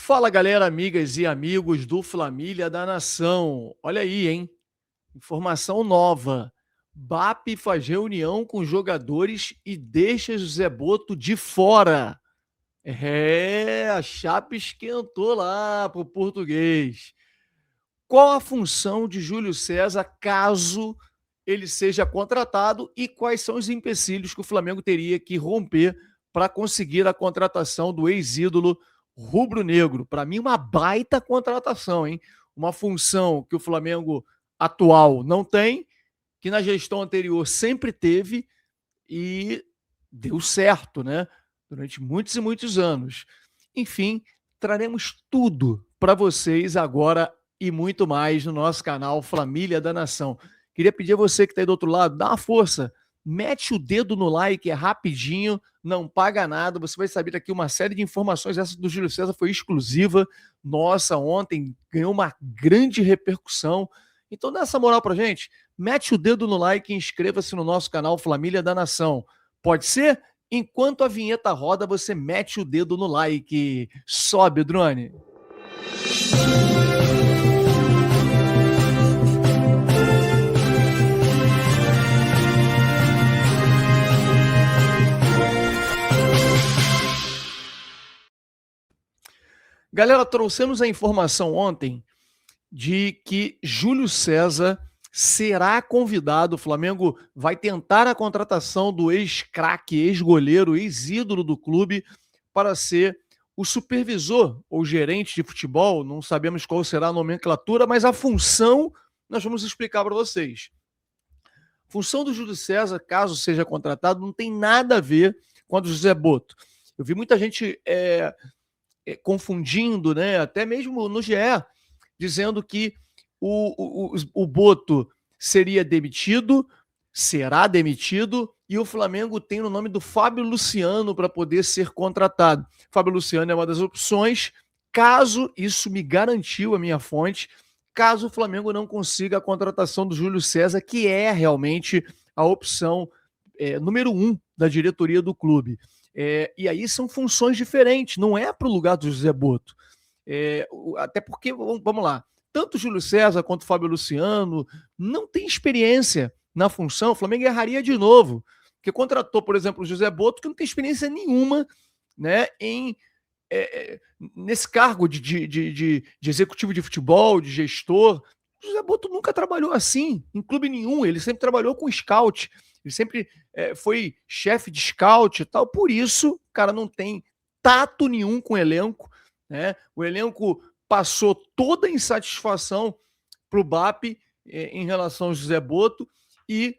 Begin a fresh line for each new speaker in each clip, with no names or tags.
Fala, galera, amigas e amigos do Flamília da Nação. Olha aí, hein? Informação nova. BAP faz reunião com jogadores e deixa José Boto de fora. A chapa esquentou lá pro português. Qual a função de Júlio César caso ele seja contratado e quais são os empecilhos que o Flamengo teria que romper para conseguir a contratação do ex-ídolo rubro-negro? Para mim, uma baita contratação, hein? Uma função que o Flamengo atual não tem, que na gestão anterior sempre teve e deu certo, né? Durante muitos e muitos anos. Enfim, traremos tudo para vocês agora e muito mais no nosso canal Família da Nação. Queria pedir a você que está aí do outro lado, dá uma força, mete o dedo no like, é rapidinho, não paga nada, você vai saber aqui uma série de informações. Essa do Júlio César foi exclusiva nossa ontem, ganhou uma grande repercussão. Então dá essa moral pra gente, mete o dedo no like e inscreva-se no nosso canal Família da Nação. Pode ser? Enquanto a vinheta roda, você mete o dedo no like. Sobe, drone. Galera, trouxemos a informação ontem de que Júlio César será convidado. O Flamengo vai tentar a contratação do ex-craque, ex-goleiro, ex-ídolo do clube para ser o supervisor ou gerente de futebol. Não sabemos qual será a nomenclatura, mas a função nós vamos explicar para vocês. A função do Júlio César, caso seja contratado, não tem nada a ver com a do José Boto. Eu vi muita gente confundindo, né? Até mesmo no GE, dizendo que o Boto seria demitido, será demitido, e o Flamengo tem o nome do Fábio Luciano para poder ser contratado. Fábio Luciano é uma das opções, caso, isso me garantiu a minha fonte, caso o Flamengo não consiga a contratação do Júlio César, que é realmente a opção número 1 da diretoria do clube. E aí são funções diferentes, não é para o lugar do José Boto. Até porque, vamos lá, tanto o Júlio César quanto o Fábio Luciano não tem experiência na função. O Flamengo erraria de novo, porque contratou, por exemplo, o José Boto, que não tem experiência nenhuma, né, nesse cargo de executivo de futebol, de gestor. O José Boto nunca trabalhou assim, em clube nenhum. Ele sempre trabalhou com scout, ele sempre foi chefe de scout e tal. Por isso, o cara não tem tato nenhum com o elenco, né? O elenco passou toda a insatisfação para o BAP em relação ao José Boto. E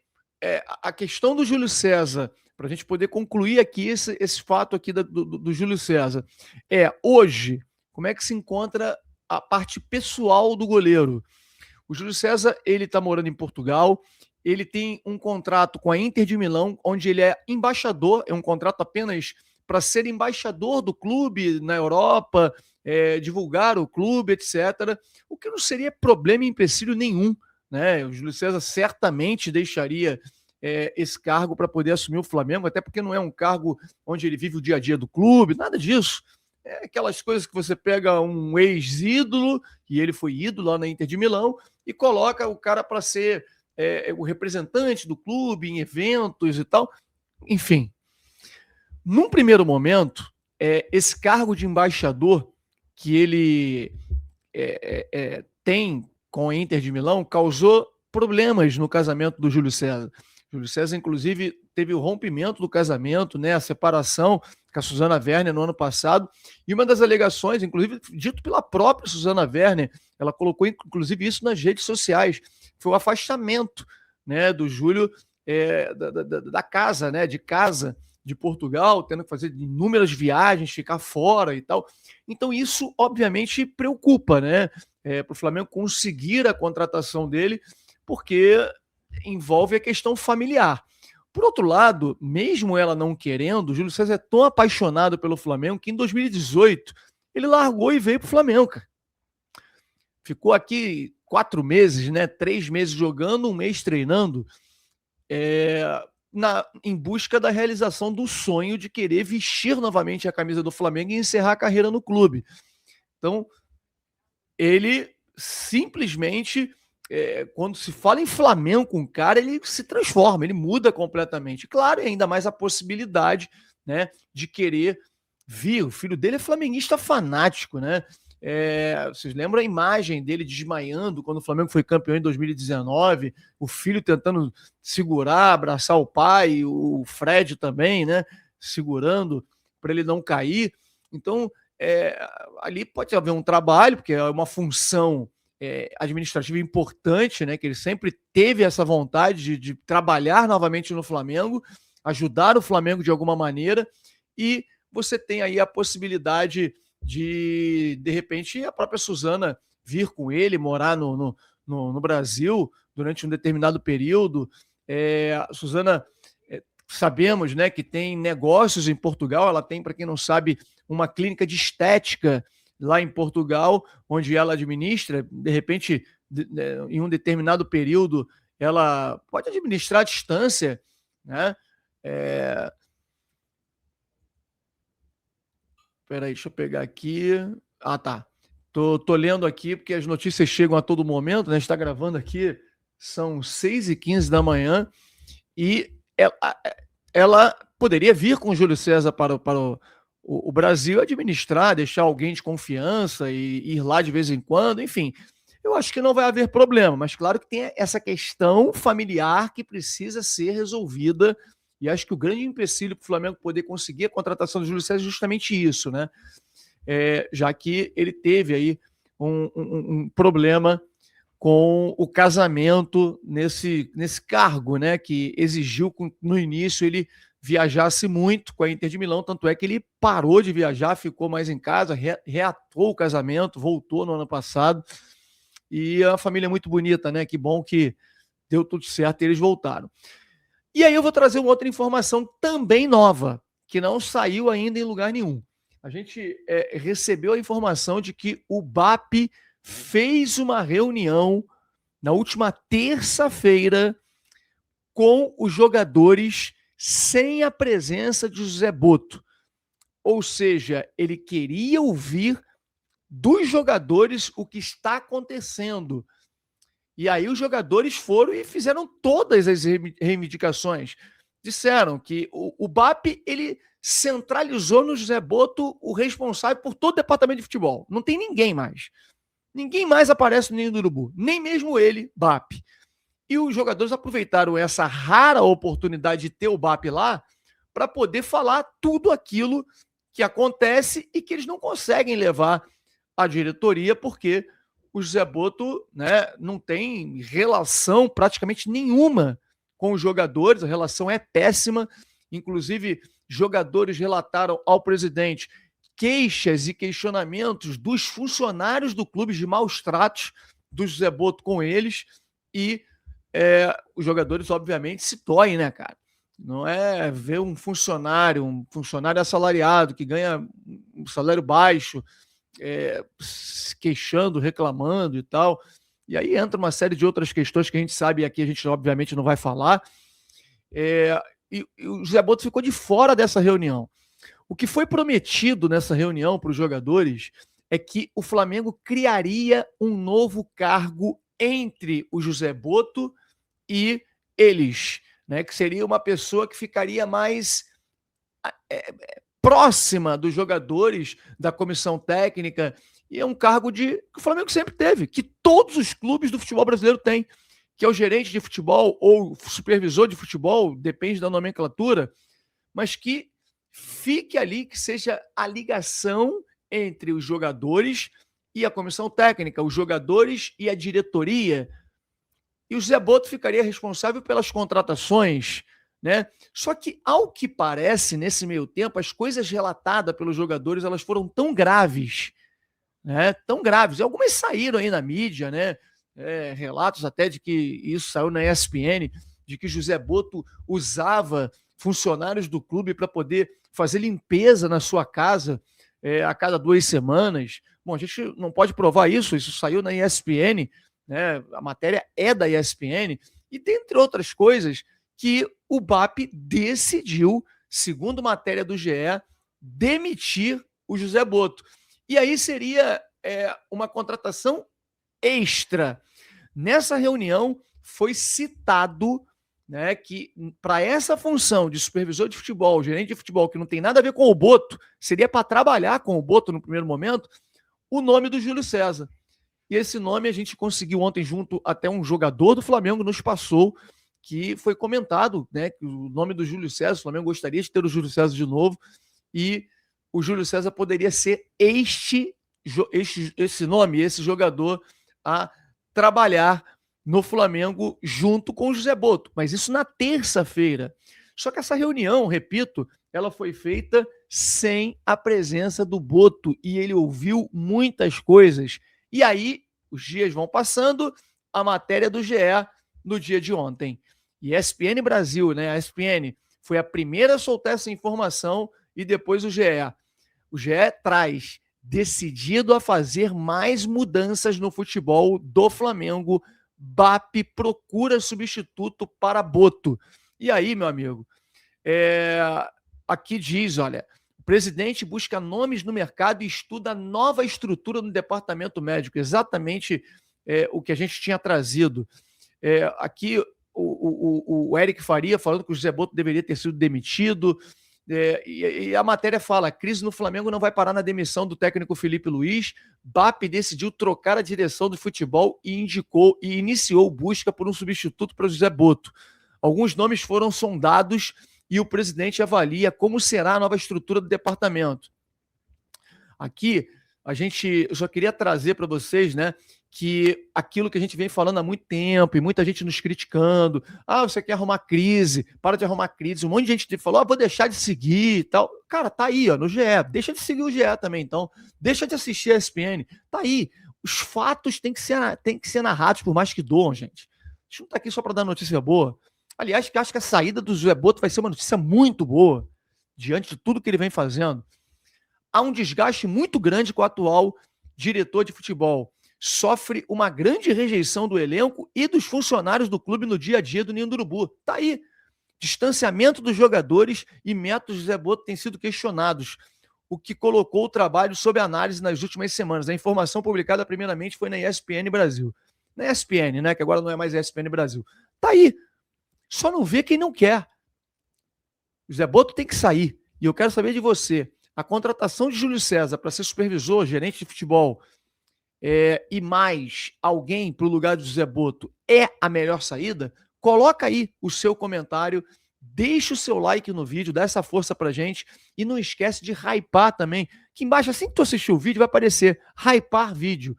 a questão do Júlio César, para a gente poder concluir aqui esse fato aqui do Júlio César, hoje, como é que se encontra a parte pessoal do goleiro? O Júlio César, ele está morando em Portugal, ele tem um contrato com a Inter de Milão, onde ele é embaixador, é um contrato apenas para ser embaixador do clube na Europa, divulgar o clube, etc. O que não seria problema e empecilho nenhum, né? O Júlio César certamente deixaria esse cargo para poder assumir o Flamengo, até porque não é um cargo onde ele vive o dia a dia do clube, nada disso. É aquelas coisas que você pega um ex-ídolo, e ele foi ídolo lá na Inter de Milão, e coloca o cara para ser o representante do clube em eventos e tal. Enfim, num primeiro momento, esse cargo de embaixador que ele tem com a Inter de Milão causou problemas no casamento do Júlio César. Júlio César, inclusive, teve o rompimento do casamento, né, a separação com a Susana Werner no ano passado, e uma das alegações, inclusive dito pela própria Susana Werner, ela colocou inclusive isso nas redes sociais, foi o afastamento, né, do Júlio da casa, né, de casa de Portugal, tendo que fazer inúmeras viagens, ficar fora e tal. Então isso, obviamente, preocupa, né, para o Flamengo conseguir a contratação dele, porque envolve a questão familiar. Por outro lado, mesmo ela não querendo, o Júlio César é tão apaixonado pelo Flamengo que em 2018 ele largou e veio para o Flamengo. Ficou aqui 4 meses, né? 3 meses jogando, 1 mês treinando, em busca da realização do sonho de querer vestir novamente a camisa do Flamengo e encerrar a carreira no clube. Então, ele simplesmente, quando se fala em Flamengo com o cara, ele se transforma, ele muda completamente. Claro, e ainda mais a possibilidade, né, de querer vir. O filho dele é flamenguista fanático, né? Vocês lembram a imagem dele desmaiando quando o Flamengo foi campeão em 2019? O filho tentando segurar, abraçar o pai, o Fred também, né? Segurando para ele não cair. Então, ali pode haver um trabalho, porque é uma função administrativa importante, né? Que ele sempre teve essa vontade de trabalhar novamente no Flamengo, ajudar o Flamengo de alguma maneira, e você tem aí a possibilidade de repente, a própria Suzana vir com ele, morar no Brasil durante um determinado período. A Suzana, sabemos, né, que tem negócios em Portugal, ela tem, para quem não sabe, uma clínica de estética lá em Portugal, onde ela administra, de repente, em um determinado período, ela pode administrar à distância, né? Peraí, deixa eu pegar aqui. Ah, tá. Tô lendo aqui, porque as notícias chegam a todo momento, né? A gente está gravando aqui, são 6h15 da manhã, e ela poderia vir com o Júlio César para o Brasil, administrar, deixar alguém de confiança e ir lá de vez em quando, enfim. Eu acho que não vai haver problema, mas claro que tem essa questão familiar que precisa ser resolvida, e acho que o grande empecilho para o Flamengo poder conseguir a contratação do Júlio César é justamente isso, né? Já que ele teve aí um problema com o casamento nesse cargo, né? Que exigiu que no início ele viajasse muito com a Inter de Milão, tanto é que ele parou de viajar, ficou mais em casa, reatou o casamento, voltou no ano passado, e a família é muito bonita, né? Que bom que deu tudo certo e eles voltaram. E aí eu vou trazer uma outra informação também nova, que não saiu ainda em lugar nenhum. A gente recebeu a informação de que o BAP fez uma reunião na última terça-feira com os jogadores sem a presença de José Boto. Ou seja, ele queria ouvir dos jogadores o que está acontecendo. E aí os jogadores foram e fizeram todas as reivindicações. Disseram que o BAP, ele centralizou no José Boto o responsável por todo o departamento de futebol. Não tem ninguém mais. Ninguém mais aparece no Ninho do Urubu. Nem mesmo ele, BAP. E os jogadores aproveitaram essa rara oportunidade de ter o BAP lá para poder falar tudo aquilo que acontece e que eles não conseguem levar à diretoria, porque o José Boto, né, não tem relação praticamente nenhuma com os jogadores, a relação é péssima. Inclusive, jogadores relataram ao presidente queixas e questionamentos dos funcionários do clube de maus tratos do José Boto com eles, e os jogadores, obviamente, se doem, né, cara? Não é ver um funcionário assalariado que ganha um salário baixo, se queixando, reclamando e tal. E aí entra uma série de outras questões que a gente sabe, e aqui a gente obviamente não vai falar. E o José Boto ficou de fora dessa reunião. O que foi prometido nessa reunião para os jogadores é que o Flamengo criaria um novo cargo entre o José Boto e eles, né? Que seria uma pessoa que ficaria mais próxima dos jogadores, da comissão técnica, e é um cargo que o Flamengo sempre teve, que todos os clubes do futebol brasileiro têm, que é o gerente de futebol ou supervisor de futebol, depende da nomenclatura, mas que fique ali, que seja a ligação entre os jogadores e a comissão técnica, os jogadores e a diretoria. E o Zé Boto ficaria responsável pelas contratações, né? Só que, ao que parece, nesse meio tempo, as coisas relatadas pelos jogadores, elas foram tão graves, né? Tão graves. E algumas saíram aí na mídia, né? Relatos até de que isso saiu na ESPN, de que José Boto usava funcionários do clube para poder fazer limpeza na sua casa a cada 2 semanas. Bom, a gente não pode provar isso saiu na ESPN, né? A matéria é da ESPN, e dentre outras coisas, que o BAP decidiu, segundo matéria do GE, demitir o José Boto. E aí seria uma contratação extra. Nessa reunião foi citado, né, que para essa função de supervisor de futebol, gerente de futebol, que não tem nada a ver com o Boto, seria para trabalhar com o Boto no primeiro momento, o nome do Júlio César. E esse nome a gente conseguiu ontem, junto até um jogador do Flamengo nos passou, que foi comentado, né, que o nome do Júlio César, o Flamengo gostaria de ter o Júlio César de novo, e o Júlio César poderia ser esse nome, esse jogador a trabalhar no Flamengo junto com o José Boto, mas isso na terça-feira. Só que essa reunião, repito, ela foi feita sem a presença do Boto e ele ouviu muitas coisas. E aí, os dias vão passando, a matéria do GE no dia de ontem. E ESPN Brasil, né? A ESPN foi a primeira a soltar essa informação e depois o GE. O GE traz decidido a fazer mais mudanças no futebol do Flamengo. BAP procura substituto para Boto. E aí, meu amigo, aqui diz, olha, o presidente busca nomes no mercado e estuda nova estrutura no departamento médico, exatamente o que a gente tinha trazido. Aqui o Eric Faria falando que o José Boto deveria ter sido demitido, e a matéria fala, a crise no Flamengo não vai parar na demissão do técnico Felipe Luiz. BAP decidiu trocar a direção do futebol e iniciou busca por um substituto para o José Boto. Alguns nomes foram sondados e o presidente avalia como será a nova estrutura do departamento. Aqui, eu só queria trazer para vocês, né, que aquilo que a gente vem falando há muito tempo e muita gente nos criticando, você quer arrumar crise, para de arrumar crise, um monte de gente falou, vou deixar de seguir e tal. Cara, tá aí, no GE, deixa de seguir o GE também, então, deixa de assistir a ESPN, tá aí. Os fatos têm que ser narrados, por mais que doam, gente. A gente não tá aqui só para dar notícia boa. Aliás, acho que a saída do José Boto vai ser uma notícia muito boa, diante de tudo que ele vem fazendo. Há um desgaste muito grande com o atual diretor de futebol. Sofre uma grande rejeição do elenco e dos funcionários do clube no dia a dia do Ninho do Urubu. Tá aí. Distanciamento dos jogadores e métodos de José Boto têm sido questionados, o que colocou o trabalho sob análise nas últimas semanas. A informação publicada primeiramente foi na ESPN Brasil. Na ESPN, né, que agora não é mais ESPN Brasil. Tá aí. Só não vê quem não quer. O José Boto tem que sair. E eu quero saber de você. A contratação de Júlio César para ser supervisor, gerente de futebol, e mais alguém para o lugar de José Boto é a melhor saída? Coloca aí o seu comentário, deixa o seu like no vídeo, dá essa força pra gente e não esquece de hypar também. Aqui embaixo, assim que tu assistir o vídeo, vai aparecer hypar vídeo.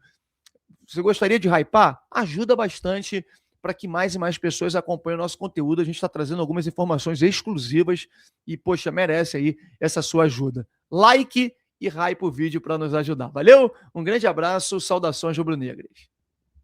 Você gostaria de hypar? Ajuda bastante para que mais e mais pessoas acompanhem o nosso conteúdo. A gente está trazendo algumas informações exclusivas e, poxa, merece aí essa sua ajuda. Like e hype o vídeo para nos ajudar. Valeu? Um grande abraço, saudações rubro-negras.